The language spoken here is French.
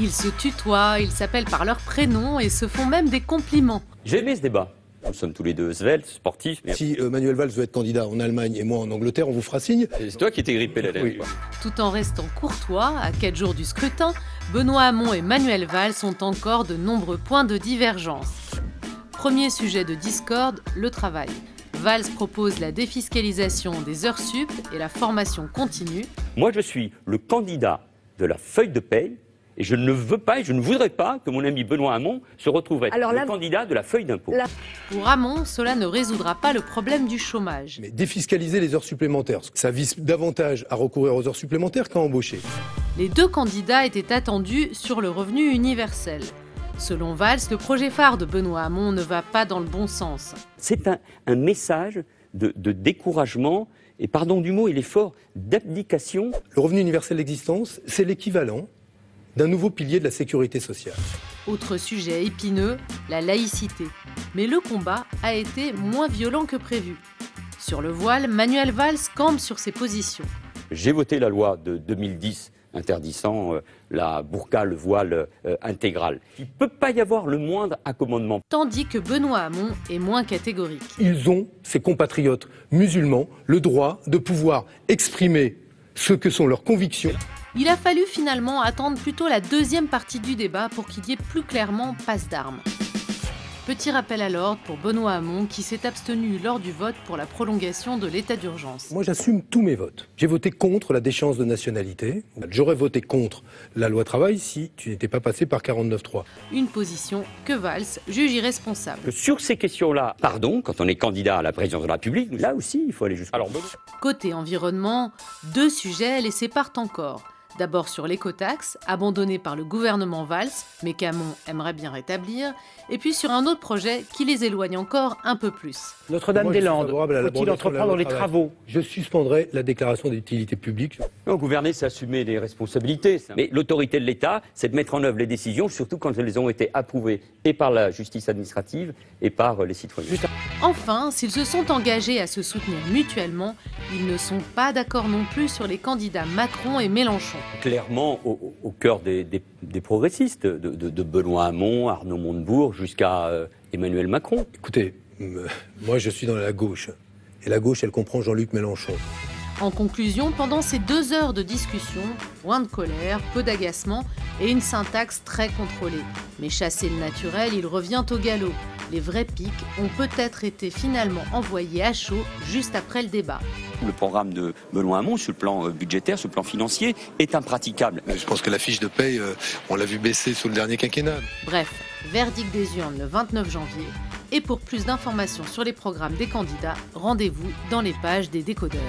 Ils se tutoient, ils s'appellent par leur prénom et se font même des compliments. J'ai aimé ce débat. Nous sommes tous les deux sveltes, sportifs. Mais... Si Manuel Valls veut être candidat en Allemagne et moi en Angleterre, on vous fera signe. C'est toi qui t'es grippé la lèvre. Oui. Tout en restant courtois, à 4 jours du scrutin, Benoît Hamon et Manuel Valls ont encore de nombreux points de divergence. Premier sujet de discorde, le travail. Valls propose la défiscalisation des heures sup et la formation continue. Moi, je suis le candidat de la feuille de paye et je ne veux pas et je ne voudrais pas que mon ami Benoît Hamon se retrouve être le candidat de la feuille d'impôt. Pour Hamon, cela ne résoudra pas le problème du chômage. Mais défiscaliser les heures supplémentaires, ça vise davantage à recourir aux heures supplémentaires qu'à embaucher. Les deux candidats étaient attendus sur le revenu universel. Selon Valls, le projet phare de Benoît Hamon ne va pas dans le bon sens. C'est un message de découragement et, pardon du mot, il est fort, d'abdication. Le revenu universel d'existence, c'est l'équivalent d'un nouveau pilier de la sécurité sociale. Autre sujet épineux, la laïcité. Mais le combat a été moins violent que prévu. Sur le voile, Manuel Valls campe sur ses positions. J'ai voté la loi de 2010 interdisant la burqa, le voile intégral. Il ne peut pas y avoir le moindre accommodement. Tandis que Benoît Hamon est moins catégorique. Ils ont, ces compatriotes musulmans, le droit de pouvoir exprimer ce que sont leurs convictions. Il a fallu finalement attendre plutôt la deuxième partie du débat pour qu'il y ait plus clairement passe d'armes. Petit rappel à l'ordre pour Benoît Hamon qui s'est abstenu lors du vote pour la prolongation de l'état d'urgence. Moi, j'assume tous mes votes. J'ai voté contre la déchéance de nationalité. J'aurais voté contre la loi travail si tu n'étais pas passé par 49.3. Une position que Valls juge irresponsable. Sur ces questions-là, pardon, quand on est candidat à la présidence de la République, là aussi, il faut aller jusqu'à... Côté environnement, deux sujets les séparent encore. D'abord sur l'écotaxe, abandonné par le gouvernement Valls, mais qu'Hamon aimerait bien rétablir, et puis sur un autre projet qui les éloigne encore un peu plus. Notre-Dame-des-Landes, faut-il entreprendre les travaux? Je suspendrai la déclaration d'utilité publique. Non, gouverner, c'est assumer les responsabilités. Mais l'autorité de l'État, c'est de mettre en œuvre les décisions, surtout quand elles ont été approuvées et par la justice administrative et par les citoyens. Enfin, s'ils se sont engagés à se soutenir mutuellement, ils ne sont pas d'accord non plus sur les candidats Macron et Mélenchon. Clairement au cœur des progressistes, de Benoît Hamon, Arnaud Montebourg, jusqu'à Emmanuel Macron. Écoutez, moi je suis dans la gauche. Et la gauche, elle comprend Jean-Luc Mélenchon. En conclusion, pendant ces 2 heures de discussion, point de colère, peu d'agacement et une syntaxe très contrôlée. Mais chassé le naturel, il revient au galop. Les vrais pics ont peut-être été finalement envoyés à chaud juste après le débat. Le programme de Benoît Hamon, sur le plan budgétaire, sur le plan financier, est impraticable. Je pense que la fiche de paye, on l'a vu baisser sous le dernier quinquennat. Bref, verdict des urnes le 29 janvier. Et pour plus d'informations sur les programmes des candidats, rendez-vous dans les pages des décodeurs.